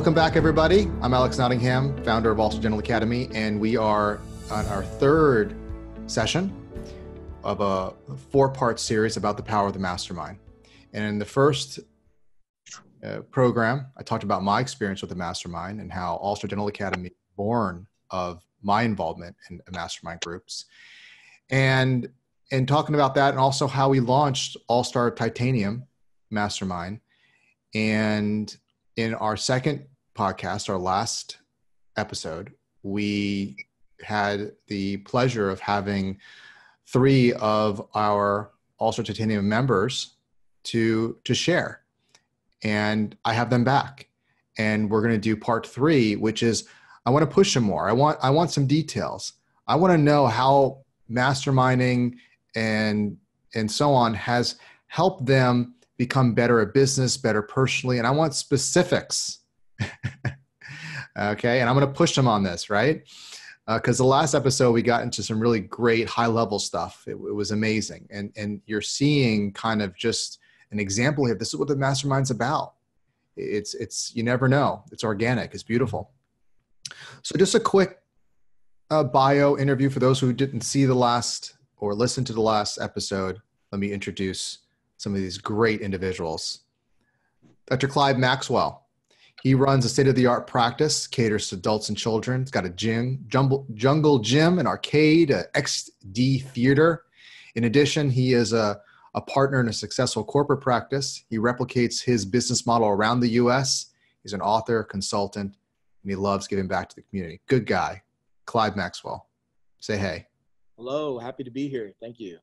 Welcome back, everybody. I'm Alex Nottingham, founder of All-Star Dental Academy, and we are on our third session of a four-part series about the power of the mastermind. And in the first program, I talked about my experience with the mastermind and how All-Star Dental Academy was born of my involvement in mastermind groups. And in talking about that, and also how we launched All-Star Titanium Mastermind. And in our second podcast, our last episode, we had the pleasure of having three of our All-Star Titanium members to share. And I have them back. And we're going to do part three, which is I want to push them more. I want some details. I want to know how masterminding and so on has helped them become better at business, better personally. And I want specifics. Okay. And I'm going to push them on this, right? Because the last episode, we got into some really great high level stuff. It was amazing. And you're seeing kind of just an example here. This is what the mastermind's about. It's you never know. It's organic. It's beautiful. So just a quick bio interview for those who didn't see the last or listen to the last episode. Let me introduce some of these great individuals. Dr. Clyde Maxwell. He runs a state-of-the-art practice, caters to adults and children. He's got a gym, jungle gym, an arcade, a XD theater. In addition, he is a partner in a successful corporate practice. He replicates his business model around the U.S. He's an author, consultant, and he loves giving back to the community. Good guy, Clyde Maxwell. Say hey. Hello, happy to be here. Thank you.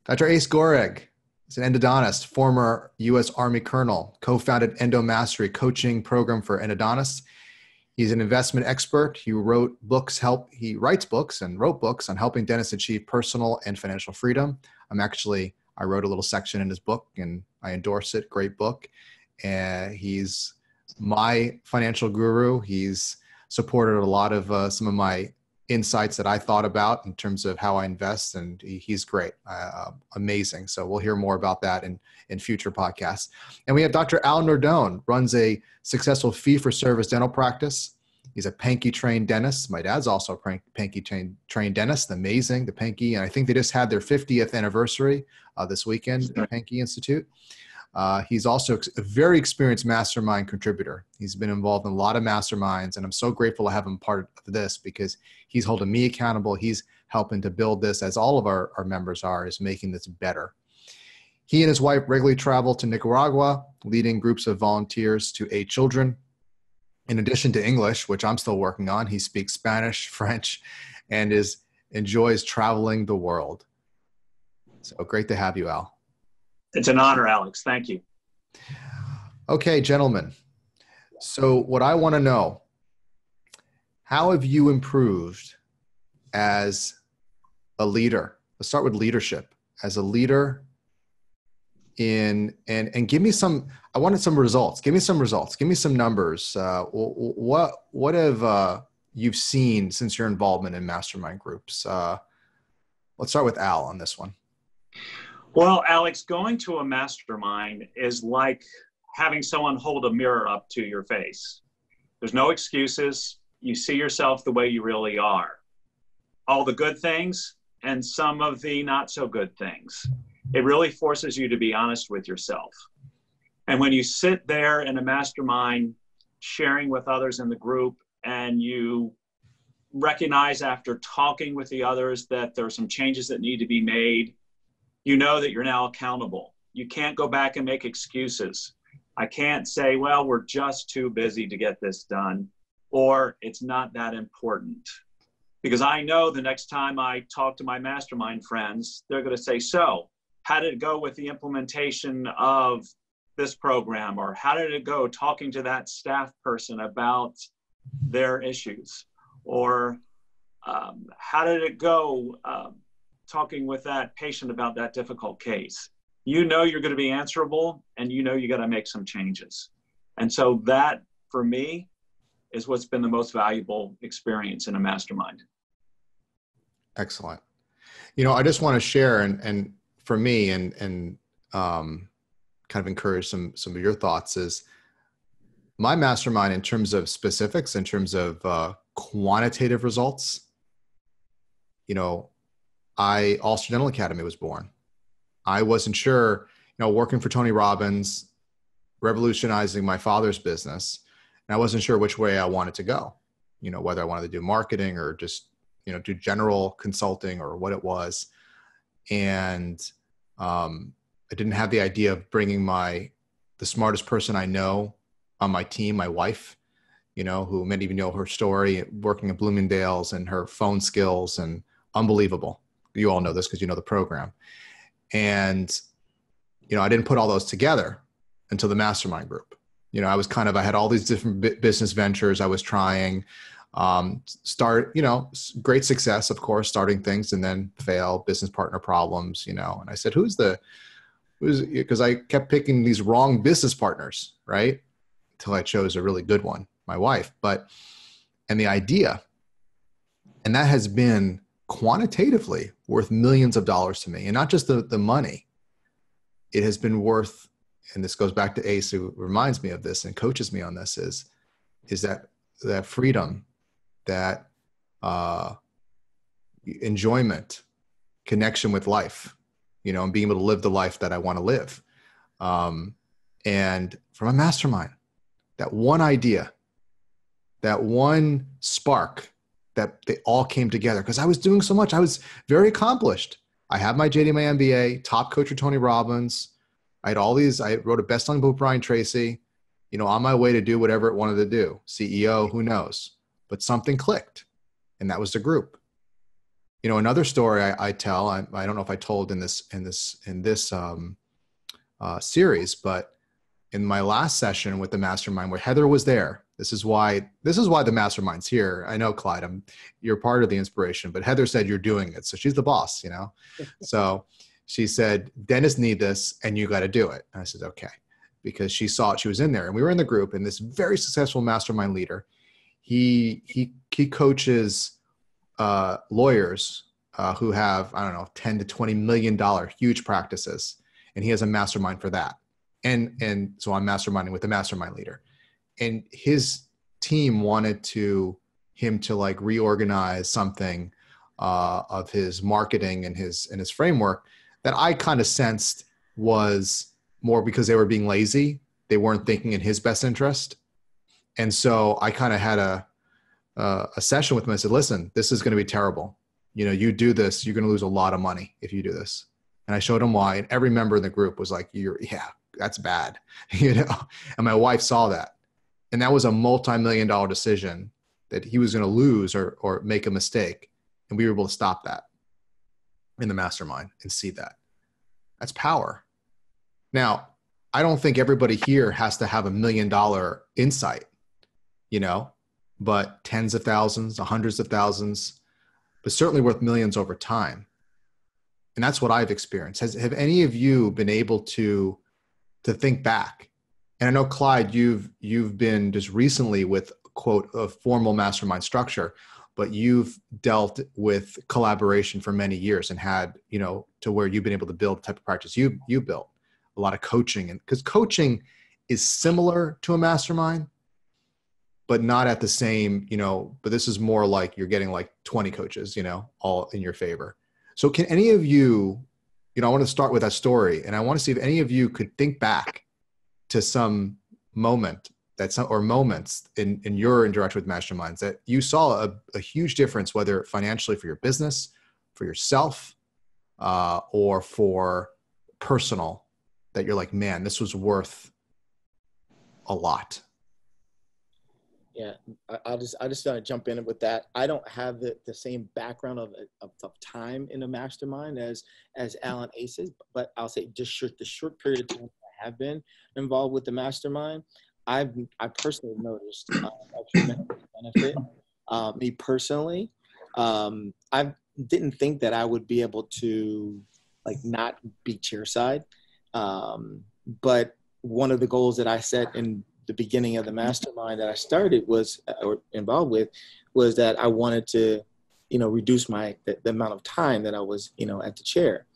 Dr. Ace Goreg is an endodontist, former U.S. Army colonel, co-founded Endo Mastery coaching program for endodontists. He's an investment expert. He writes books and wrote books on helping dentists achieve personal and financial freedom. I wrote a little section in his book and I endorse it. Great book. He's my financial guru. He's supported a lot of some of my insights that I thought about in terms of how I invest, and he's great, amazing. So we'll hear more about that in future podcasts. And we have Dr. Al Nardone, runs a successful fee-for-service dental practice. He's a Pankey trained dentist. My dad's also a Pankey trained dentist. Amazing, the Pankey. And I think they just had their 50th anniversary this weekend at the Pankey Institute. He's also a very experienced mastermind contributor. He's been involved in a lot of masterminds, and I'm so grateful to have him part of this because he's holding me accountable. He's helping to build this, as all of our members are, is making this better. He and his wife regularly travel to Nicaragua, leading groups of volunteers to aid children. In addition to English, which I'm still working on, he speaks Spanish, French, and enjoys traveling the world. So great to have you, Al. It's an honor, Alex. Thank you. Okay, gentlemen. So what I want to know, how have you improved as a leader? Let's start with leadership. As a leader and give me some, I wanted some results. Give me some results. Give me some numbers. What have you've seen since your involvement in mastermind groups? Let's start with Al on this one. Well, Alex, going to a mastermind is like having someone hold a mirror up to your face. There's no excuses. You see yourself the way you really are. All the good things and some of the not so good things. It really forces you to be honest with yourself. And when you sit there in a mastermind, sharing with others in the group, and you recognize after talking with the others that there are some changes that need to be made, you know that you're now accountable. You can't go back and make excuses. I can't say, well, we're just too busy to get this done, or it's not that important. Because I know the next time I talk to my mastermind friends, they're going to say, so how did it go with the implementation of this program? Or how did it go talking to that staff person about their issues? Or how did it go talking with that patient about that difficult case? You know you're going to be answerable, and you know you got to make some changes. And so that, for me, is what's been the most valuable experience in a mastermind. Excellent. You know, I just want to share and for me and kind of encourage some of your thoughts is my mastermind, in terms of specifics, in terms of quantitative results, Ulster Dental Academy was born. I wasn't sure, working for Tony Robbins, revolutionizing my father's business, and I wasn't sure which way I wanted to go, whether I wanted to do marketing or just, do general consulting or what it was. And I didn't have the idea of bringing the smartest person I know on my team, my wife, who many of you know her story, working at Bloomingdale's, and her phone skills, and unbelievable. You all know this because you know the program. And, I didn't put all those together until the mastermind group. I had all these different business ventures I was trying, great success, of course, starting things, and then fail, business partner problems, and I said, because I kept picking these wrong business partners, right? Until I chose a really good one, my wife. And the idea, and that has been quantitatively worth millions of dollars to me, and not just the money. It has been worth, and this goes back to Ace, who reminds me of this and coaches me on this, is that freedom, that enjoyment, connection with life, and being able to live the life that I want to live. And from a mastermind, that one idea, that one spark, that they all came together because I was doing so much. I was very accomplished. I have my JD, my MBA, top coach with Tony Robbins. I had all these, I wrote a best-selling book with Brian Tracy, on my way to do whatever it wanted to do. CEO, who knows? But something clicked, and that was the group. Another story I tell, I don't know if I told in this series, but in my last session with the mastermind, where Heather was there, this is why the mastermind's here. I know, Clyde, you're part of the inspiration, but Heather said you're doing it, so she's the boss, So she said, dentists need this, and you got to do it. And I said, okay, because she saw it. She was in there, and we were in the group, and this very successful mastermind leader, he coaches lawyers who have, I don't know, $10 to $20 million huge practices, and he has a mastermind for that. And so I'm masterminding with the mastermind leader, and his team wanted him to like reorganize something of his marketing and his framework that I kind of sensed was more because they were being lazy. They weren't thinking in his best interest. And so I kind of had a session with him. I said, listen, this is going to be terrible. You do this, you're going to lose a lot of money if you do this. And I showed him why. And every member in the group was like, yeah, that's bad. And my wife saw that. And that was a multi-million-dollar decision that he was going to lose or make a mistake. And we were able to stop that in the mastermind and see that. That's power. Now, I don't think everybody here has to have $1 million insight, but tens of thousands, hundreds of thousands, but certainly worth millions over time. And that's what I've experienced. Have any of you been able to think back? And I know, Clyde, you've been just recently with, quote, a formal mastermind structure, but you've dealt with collaboration for many years and had, to where you've been able to build the type of practice you built, a lot of coaching. And because coaching is similar to a mastermind, but not at the same, but this is more like you're getting like 20 coaches, all in your favor. So can any of you, I want to start with that story, and I want to see if any of you could think back to some moment or moments in your interaction with masterminds that you saw a huge difference, whether financially for your business, for yourself, or for personal, that you're like, man, this was worth a lot. Yeah, I'll just want to jump in with that. I don't have the same background of time in a mastermind as Alan Aces, but I'll say just the short period of time I have been involved with the mastermind, I personally noticed a tremendous benefit. Me personally, I didn't think that I would be able to not be chairside, but one of the goals that I set in the beginning of the mastermind that I started or involved with was that I wanted to, reduce the amount of time that I was, at the chair.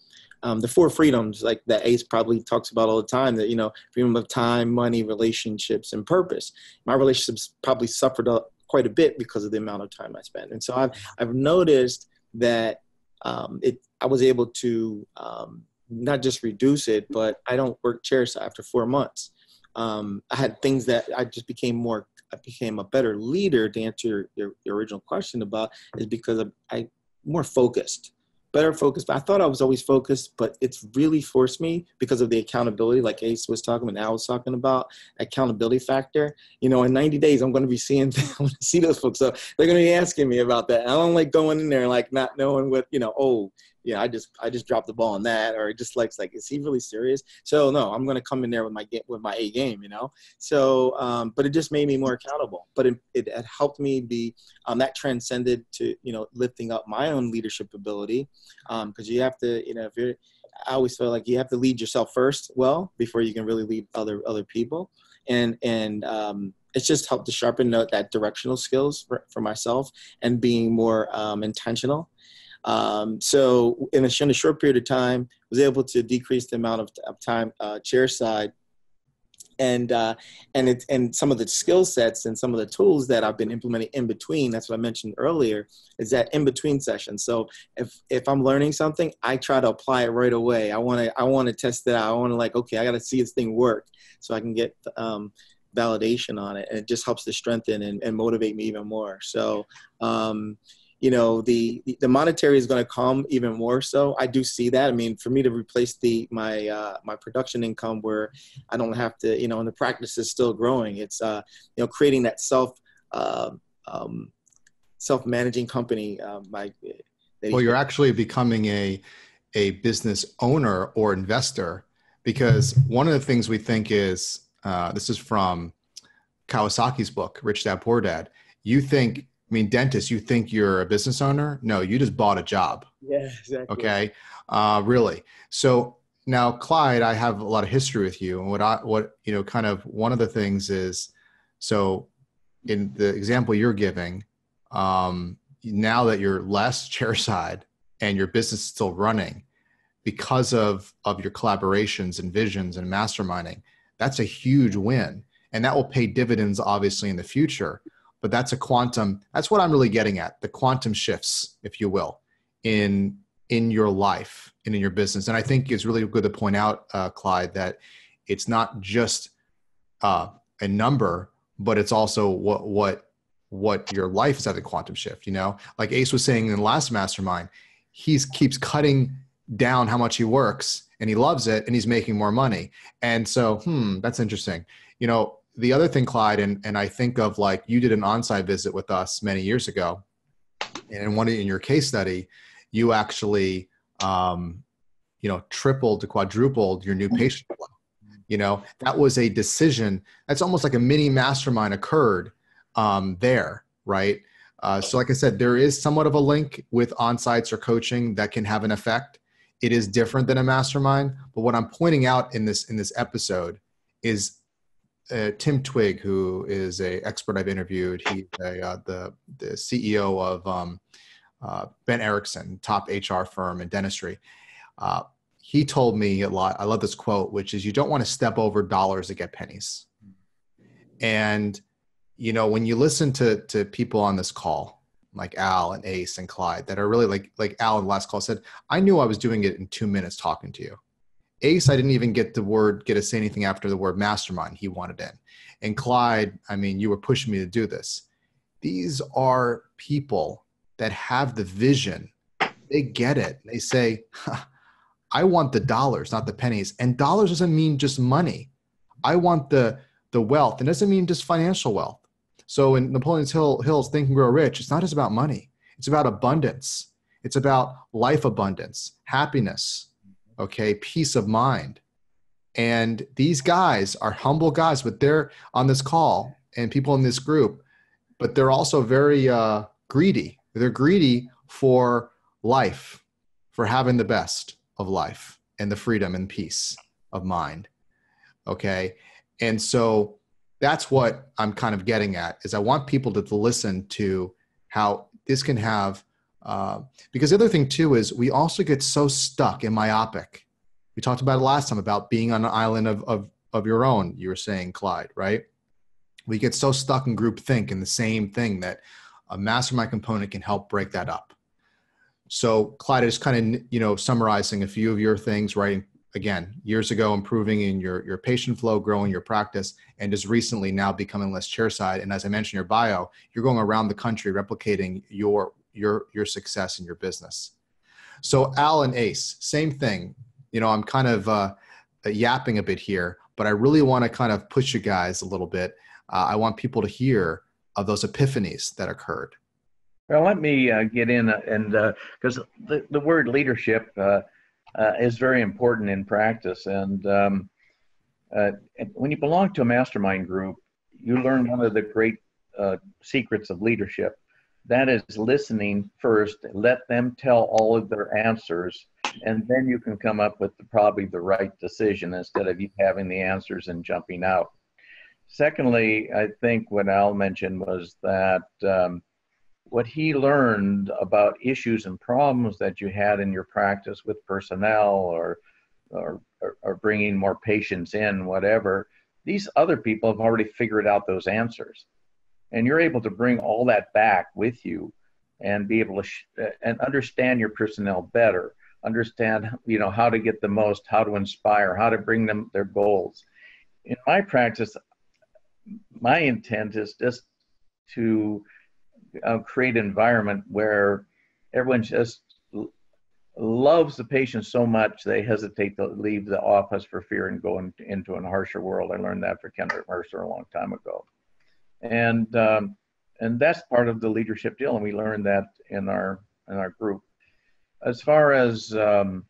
The four freedoms, like that Ace probably talks about all the time, that, freedom of time, money, relationships, and purpose. My relationships probably suffered quite a bit because of the amount of time I spent. And so I've noticed that I was able to not just reduce it, but I don't work chairside after 4 months. I had things that I became a better leader, to answer your original question about, is because I more focused, better focused. I thought I was always focused, but it's really forced me because of the accountability, like Ace was talking about, and Al was talking about, accountability factor. In 90 days, I'm going to be I'm going to see those folks. So they're going to be asking me about that. I don't like going in there and like not knowing what, I just dropped the ball on that, or just like, is he really serious? So no, I'm going to come in there with my A game, So, but it just made me more accountable. But it helped me be, that transcended to, lifting up my own leadership ability. Because you have to, I always feel like you have to lead yourself first, before you can really lead other people. And it's just helped to sharpen that directional skills for myself, and being more intentional. So in a short period of time, was able to decrease the amount of time chairside, and some of the skill sets and some of the tools that I've been implementing in between. That's what I mentioned earlier, is that in between session. So if I'm learning something, I try to apply it right away. I want to test it out. I want to okay, I got to see this thing work so I can get validation on it, and it just helps to strengthen and motivate me even more. So the monetary is going to come even more so. I do see that. I mean, for me to replace my production income, where I don't have to, and the practice is still growing. It's, creating that self-managing company. Well, you're actually becoming a business owner or investor, because one of the things we think is, this is from Kawasaki's book, Rich Dad, Poor Dad. Dentist, you think you're a business owner? No, you just bought a job. Yeah, exactly. Okay. Really. So now, Clyde, I have a lot of history with you. And kind of one of the things is, so in the example you're giving, now that you're less chairside and your business is still running because of your collaborations and visions and masterminding, that's a huge win. And that will pay dividends, obviously, in the future. But that's what I'm really getting at, the quantum shifts, if you will, in your life and in your business. And I think it's really good to point out, Clyde, that it's not just a number, but it's also what your life is at the quantum shift. Like Ace was saying in the last mastermind, he keeps cutting down how much he works, and he loves it, and he's making more money. And so, that's interesting. The other thing, Clyde, and I think of, like, you did an on-site visit with us many years ago, and in your case study, you actually, tripled to quadrupled your new patient flow. That was a decision. That's almost like a mini mastermind occurred there, right? So like I said, there is somewhat of a link with on-sites or coaching that can have an effect. It is different than a mastermind, but what I'm pointing out in this episode is Tim Twigg, who is an expert I've interviewed. He's the CEO of Ben Erickson, top HR firm in dentistry. He told me a lot. I love this quote, which is, you don't want to step over dollars to get pennies. And, when you listen to people on this call, like Al and Ace and Clyde, that are really like Al in the last call said, I knew I was doing it in 2 minutes talking to you. Ace, I didn't even get to say anything after the word mastermind. He wanted in. And Clyde, you were pushing me to do this. These are people that have the vision. They get it. They say, I want the dollars, not the pennies. And dollars doesn't mean just money. I want the wealth. It doesn't mean just financial wealth. So in Napoleon Hill's Think and Grow Rich, it's not just about money. It's about abundance. It's about life abundance, happiness, okay, peace of mind. And these guys are humble guys, but they're on this call, and people in this group, but they're also very greedy. They're greedy for life, for having the best of life and the freedom and peace of mind. Okay. And so that's what I'm kind of getting at, is I want people to listen to how this can have Because the other thing too is we also get so stuck and myopic. We talked about it last time about being on an island of your own, you were saying, Clyde, right? We get so stuck in groupthink and the same thing that a mastermind component can help break that up. So Clyde is kind of, summarizing a few of your things, right? Again, years ago, improving in your patient flow, growing your practice, and just recently now becoming less chairside. And as I mentioned in your bio, you're going around the country replicating your success in your business. So Al and Ace, same thing. I'm kind of yapping a bit here, but I really want to kind of push you guys a little bit. I want people to hear of those epiphanies that occurred. Well, let me get in and because the word leadership is very important in practice. And when you belong to a mastermind group, you learn one of the great secrets of leadership. That is listening first, let them tell all of their answers, and then you can come up with probably the right decision instead of you having the answers and jumping out. Secondly, I think what Al mentioned was that what he learned about issues and problems that you had in your practice with personnel or bringing more patients in, whatever, these other people have already figured out those answers. And you're able to bring all that back with you and be able to and understand your personnel better, understand, how to get the most, how to inspire, how to bring them their goals. In my practice, my intent is just to create an environment where everyone just loves the patient so much they hesitate to leave the office for fear and go into a harsher world. I learned that for Kendrick Mercer a long time ago. And that's part of the leadership deal, and we learned that in our group. As far as, and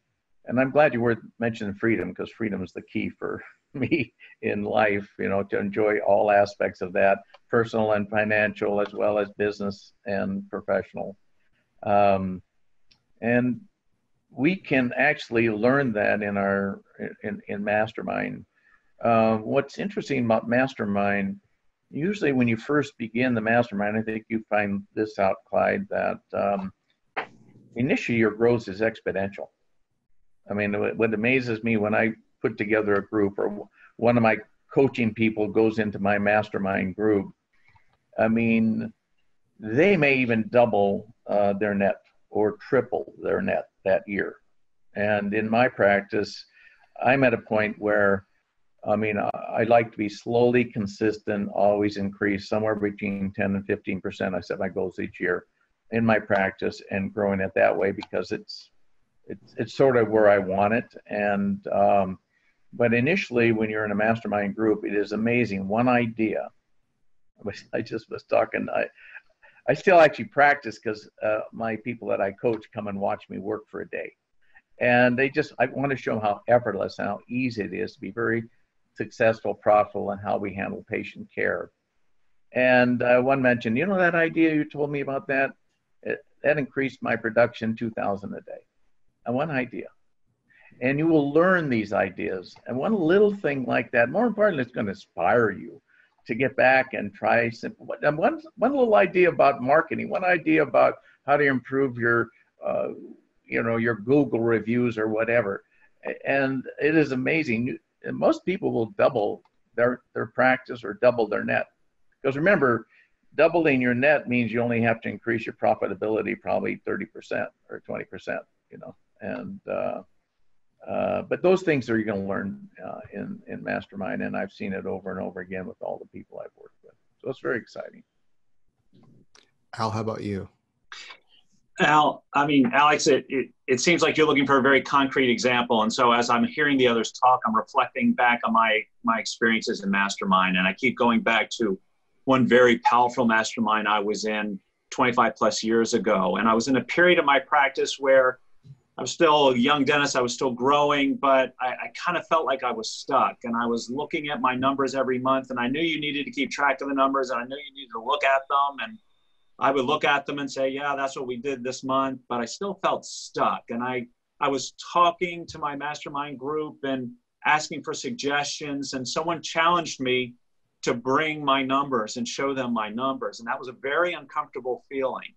I'm glad you were mentioning freedom, because freedom is the key for me in life, to enjoy all aspects of that, personal and financial, as well as business and professional. And we can actually learn that in Mastermind. What's interesting about Mastermind, usually when you first begin the Mastermind, I think you find this out, Clyde, that initially your growth is exponential. I mean, what amazes me when I put together a group or one of my coaching people goes into my Mastermind group, I mean, they may even double their net or triple their net that year. And in my practice, I'm at a point where, I like to be slowly consistent, always increase somewhere between 10 and 15%. I set my goals each year in my practice and growing it that way because it's sort of where I want it. And, but initially when you're in a mastermind group, it is amazing. One idea, I just was talking, I still actually practice because my people that I coach come and watch me work for a day. And I want to show them how effortless and how easy it is to be very successful, profitable, and how we handle patient care. And one mentioned, that idea you told me about that increased my production 2,000 a day. And one idea. And you will learn these ideas. And one little thing like that, more importantly, it's going to inspire you to get back and try simple. And one little idea about marketing, one idea about how to improve your, your Google reviews or whatever. And it is amazing. And most people will double their practice or double their net. Because remember, doubling your net means you only have to increase your profitability probably 30% or 20%, and but those things are you're going to learn in Mastermind, and I've seen it over and over again with all the people I've worked with. So it's very exciting. Al, how about you? Al, Alex, it seems like you're looking for a very concrete example. And so as I'm hearing the others talk, I'm reflecting back on my experiences in Mastermind. And I keep going back to one very powerful Mastermind I was in 25 plus years ago. And I was in a period of my practice where I was still a young dentist, I was still growing, but I kind of felt like I was stuck. And I was looking at my numbers every month, and I knew you needed to keep track of the numbers, and I knew you needed to look at them. And I would look at them and say, yeah, that's what we did this month, but I still felt stuck. And I was talking to my Mastermind group and asking for suggestions, and someone challenged me to bring my numbers and show them my numbers. And that was a very uncomfortable feeling.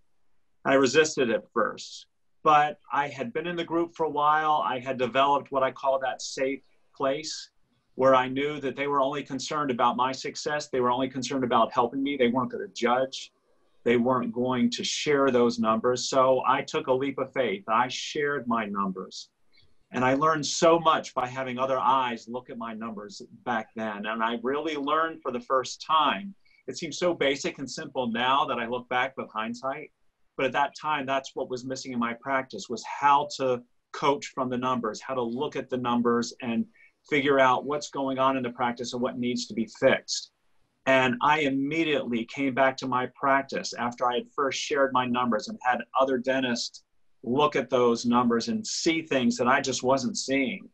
I resisted at first, but I had been in the group for a while. I had developed what I call that safe place where I knew that they were only concerned about my success. They were only concerned about helping me. They weren't going to judge. They weren't going to share those numbers. So I took a leap of faith. I shared my numbers. And I learned so much by having other eyes look at my numbers back then. And I really learned for the first time. It seems so basic and simple now that I look back with hindsight. But at that time, that's what was missing in my practice, was how to coach from the numbers, how to look at the numbers and figure out what's going on in the practice and what needs to be fixed. And I immediately came back to my practice after I had first shared my numbers and had other dentists look at those numbers and see things that I just wasn't seeing.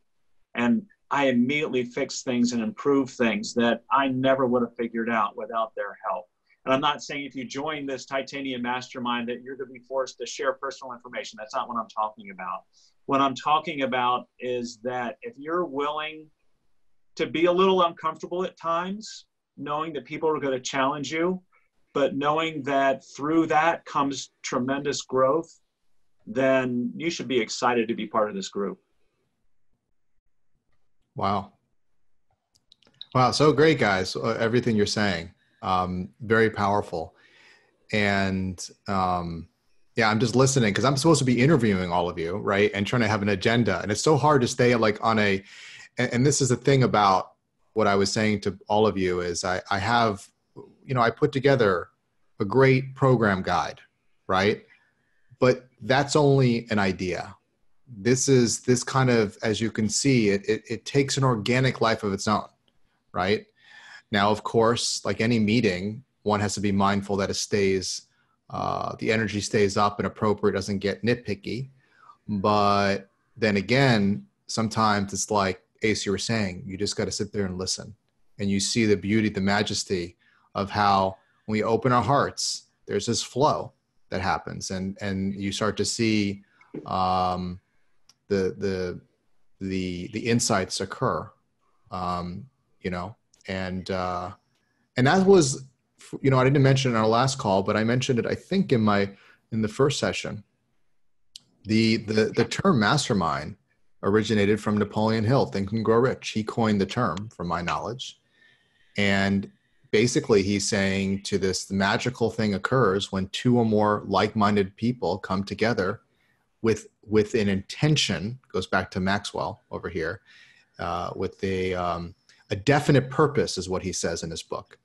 And I immediately fixed things and improved things that I never would have figured out without their help. And I'm not saying if you join this Titanium Mastermind that you're going to be forced to share personal information. That's not what I'm talking about. What I'm talking about is that if you're willing to be a little uncomfortable at times, knowing that people are going to challenge you, but knowing that through that comes tremendous growth, then you should be excited to be part of this group. Wow. Wow. So great, guys. Everything you're saying, very powerful. And yeah, I'm just listening because I'm supposed to be interviewing all of you, right? And trying to have an agenda. And it's so hard to stay like on a, and this is the thing about what I was saying to all of you is I have, I put together a great program guide, right? But that's only an idea. This kind of, as you can see, it takes an organic life of its own, right? Now, of course, like any meeting, one has to be mindful that it stays, the energy stays up and appropriate, doesn't get nitpicky. But then again, sometimes it's like Ace, you were saying, you just got to sit there and listen. And you see the beauty, the majesty of how when we open our hearts, there's this flow that happens. And you start to see the insights occur, and that was, I didn't mention it in our last call, but I mentioned it, I think in the first session, the term mastermind originated from Napoleon Hill, Think and Grow Rich. He coined the term from my knowledge. And basically he's saying to this, the magical thing occurs when two or more like-minded people come together with an intention, goes back to Maxwell over here, with a definite purpose is what he says in his book.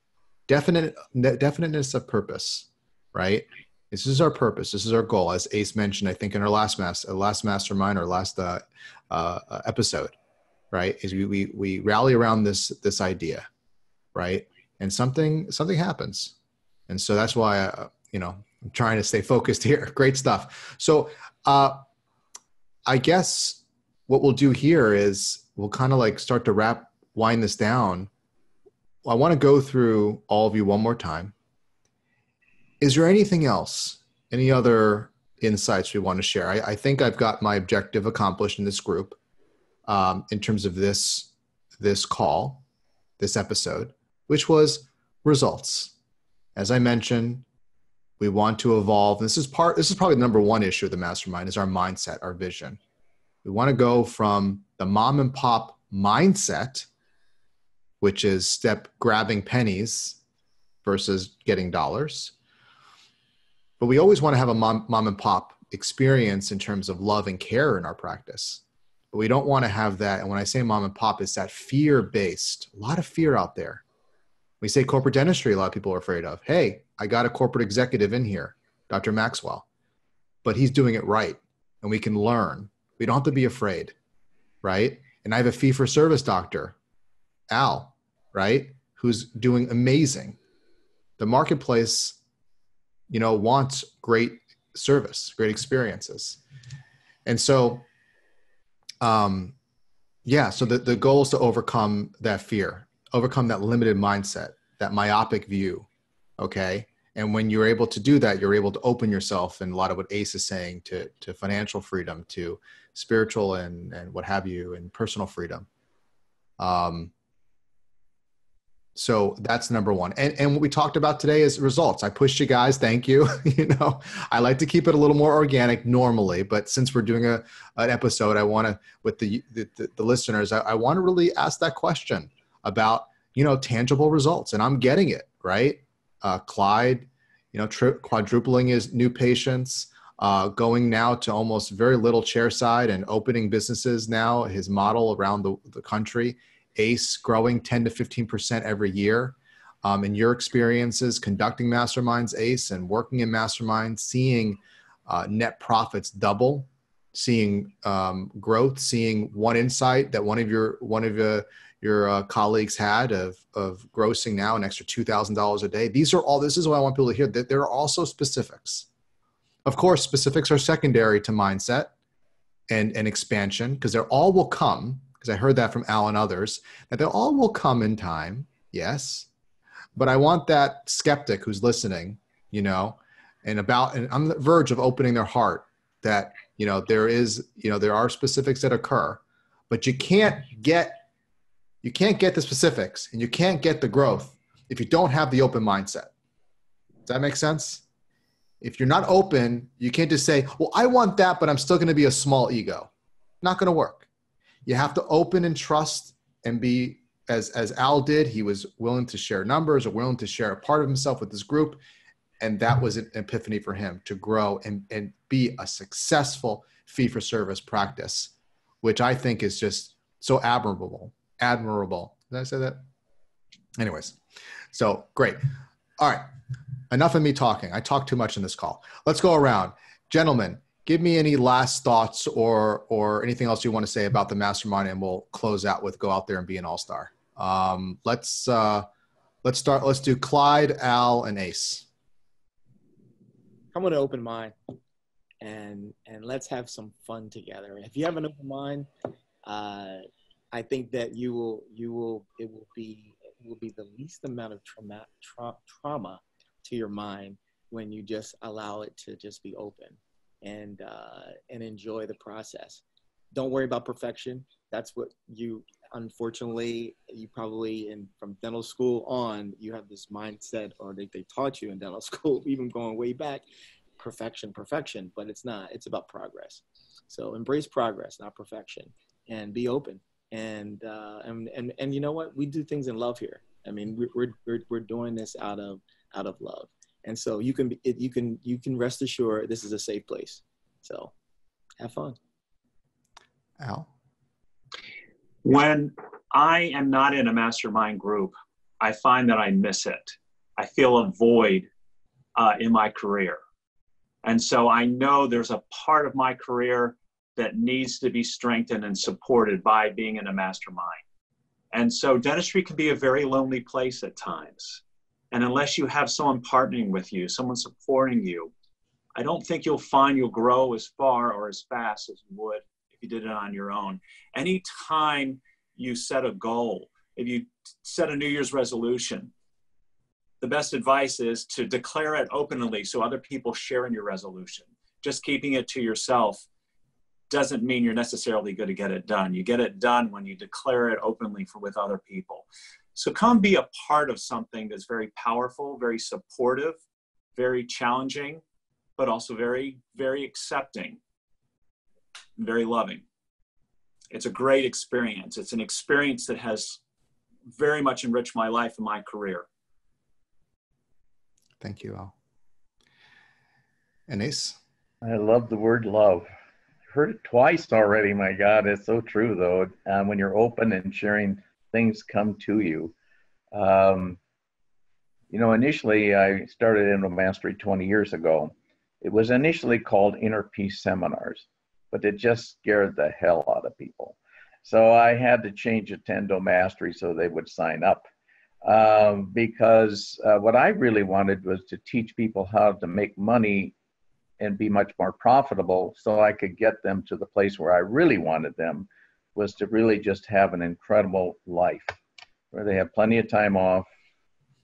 Definiteness of purpose, right? This is our purpose. This is our goal. As Ace mentioned, I think in our last mastermind or last episode, right? Is we rally around this idea, right? And something happens. And so that's why, I'm trying to stay focused here. Great stuff. So I guess what we'll do here is we'll kind of like start to wind this down. I want to go through all of you one more time. Is there anything else, any other insights we want to share? I think I've got my objective accomplished in this group in terms of this call, this episode, which was results. As I mentioned, we want to evolve. This is probably the number one issue of the mastermind is our mindset, our vision. We want to go from the mom and pop mindset, which is grabbing pennies versus getting dollars. But we always want to have a mom and pop experience in terms of love and care in our practice. But we don't want to have that. And when I say mom and pop, it's that fear-based, a lot of fear out there. We say corporate dentistry, a lot of people are afraid of. Hey, I got a corporate executive in here, Dr. Maxwell, but he's doing it right. And we can learn. We don't have to be afraid, right? And I have a fee-for-service doctor, Al, right? Who's doing amazing. The marketplace, wants great service, great experiences. And so, so the goal is to overcome that fear, overcome that limited mindset, that myopic view. Okay. And when you're able to do that, you're able to open yourself, and a lot of what Ace is saying, to financial freedom, to spiritual and what have you, and personal freedom. So that's number one. And what we talked about today is results. I pushed you guys. Thank you. I like to keep it a little more organic normally, but since we're doing an episode, I want to, with the listeners, I want to really ask that question about, tangible results. And I'm getting it, right? Clyde, quadrupling his new patients, going now to almost very little chairside and opening businesses now, his model around the country. ACE growing 10 to 15% every year. In your experiences conducting masterminds, ACE, and working in masterminds, seeing net profits double, seeing growth, seeing one insight that one of your colleagues had of grossing now an extra $2,000 a day. This is what I want people to hear, that there are also specifics. Of course, specifics are secondary to mindset and expansion, because they all will come. Because I heard that from Al and others, that they all will come in time, yes. But I want that skeptic who's listening, and on the verge of opening their heart, that, there are specifics that occur, but you can't get the specifics and you can't get the growth if you don't have the open mindset. Does that make sense? If you're not open, you can't just say, well, I want that, but I'm still going to be a small ego. Not going to work. You have to open and trust and be, as Al did, he was willing to share numbers or willing to share a part of himself with this group. And that was an epiphany for him to grow and be a successful fee-for-service practice, which I think is just so admirable. Did I say that? Anyways, so great. All right. Enough of me talking. I talk too much in this call. Let's go around. Gentlemen, give me any last thoughts or anything else you want to say about the mastermind, and we'll close out with go out there and be an all-star. Let's start. Let's do Clyde, Al, and Ace. Come with an open mind, and let's have some fun together. If you have an open mind, I think that it will be the least amount of trauma to your mind when you just allow it to just be open. And enjoy the process. Don't worry about perfection. That's what unfortunately, you probably, from dental school on, you have this mindset, or they taught you in dental school, even going way back, perfection, but it's not. It's about progress. So embrace progress, not perfection, and be open. And you know what? We do things in love here. I mean, we're doing this out of love. And so you can rest assured this is a safe place. So have fun. Al? When I am not in a mastermind group, I find that I miss it. I feel a void in my career. And so I know there's a part of my career that needs to be strengthened and supported by being in a mastermind. And so dentistry can be a very lonely place at times. And unless you have someone partnering with you, someone supporting you, I don't think you'll find you'll grow as far or as fast as you would if you did it on your own. Anytime you set a goal, if you set a New Year's resolution, the best advice is to declare it openly so other people share in your resolution. Just keeping it to yourself doesn't mean you're necessarily going to get it done. You get it done when you declare it openly with other people. So come be a part of something that's very powerful, very supportive, very challenging, but also very, very accepting, very loving. It's a great experience. It's an experience that has very much enriched my life and my career. Thank you, Al. And Ace? I love the word love. Heard it twice already. My God, it's so true though. When you're open and sharing, things come to you. Initially I started Endo Mastery 20 years ago. It was initially called Inner Peace Seminars, but it just scared the hell out of people. So I had to change it to Endo Mastery so they would sign up. Because what I really wanted was to teach people how to make money and be much more profitable, so I could get them to the place where I really wanted them, was to really just have an incredible life where they have plenty of time off,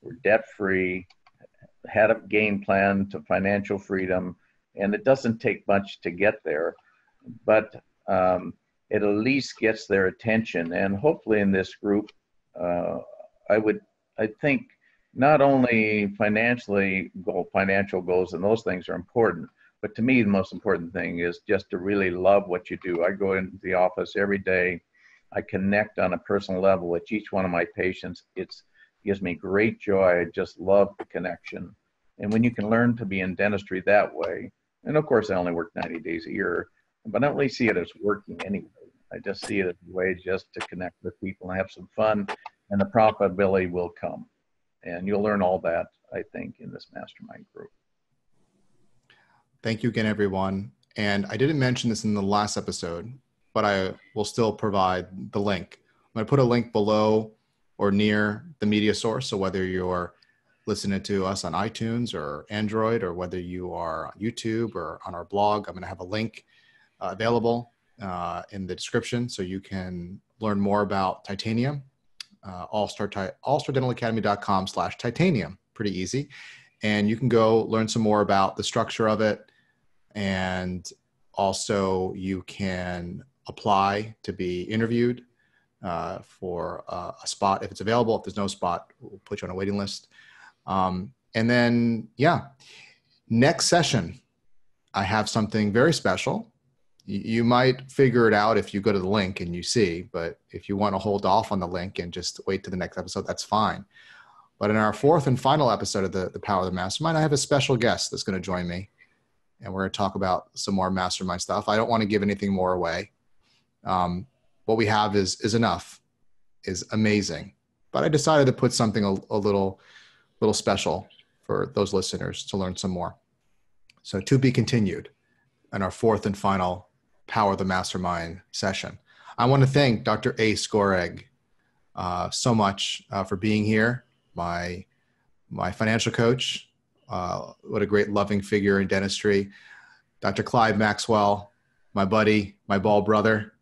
were debt-free, had a game plan to financial freedom, and it doesn't take much to get there, but it at least gets their attention. And hopefully in this group, I I think not only financial goals and those things are important, but to me, the most important thing is just to really love what you do. I go into the office every day. I connect on a personal level with each one of my patients. It gives me great joy. I just love the connection. And when you can learn to be in dentistry that way, and of course, I only work 90 days a year, but I don't really see it as working anyway. I just see it as a way just to connect with people and have some fun, and the profitability will come. And you'll learn all that, I think, in this mastermind group. Thank you again, everyone. And I didn't mention this in the last episode, but I will still provide the link. I'm going to put a link below or near the media source. So whether you're listening to us on iTunes or Android, or whether you are on YouTube or on our blog, I'm going to have a link available in the description so you can learn more about Titanium. allstardentalacademy.com/titanium. Pretty easy. And you can go learn some more about the structure of it. And also you can apply to be interviewed for a spot if it's available. If there's no spot, we'll put you on a waiting list. And then, next session, I have something very special. You might figure it out if you go to the link and you see, but if you want to hold off on the link and just wait to the next episode, that's fine. But in our fourth and final episode of the Power of the Mastermind, I have a special guest that's going to join me, and we're going to talk about some more mastermind stuff. I don't want to give anything more away. What we have is enough, is amazing. But I decided to put something a little special for those listeners to learn some more. So to be continued in our fourth and final Power of the Mastermind session. I want to thank Dr. A. Skoreg so much for being here. My financial coach, what a great loving figure in dentistry. Dr. Clyde Maxwell, my buddy, my bald brother.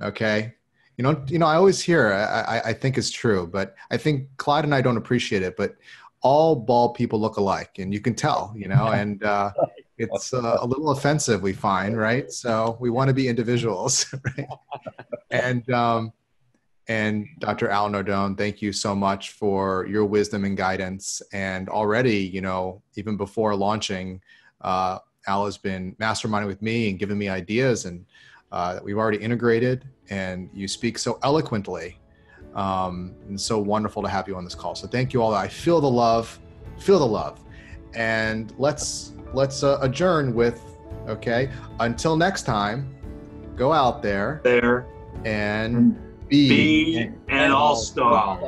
Okay. You know, I always hear, I think it's true, but I think Clyde and I don't appreciate it, but all bald people look alike, and you can tell, and it's a little offensive, we find, right? So we want to be individuals, right? And Dr. Al Nardone, thank you so much for your wisdom and guidance. And already, even before launching, Al has been masterminding with me and giving me ideas, and we've already integrated, and you speak so eloquently. And so wonderful to have you on this call. So thank you all. I feel the love, and let's adjourn with, okay, until next time, go out there and be an all-star.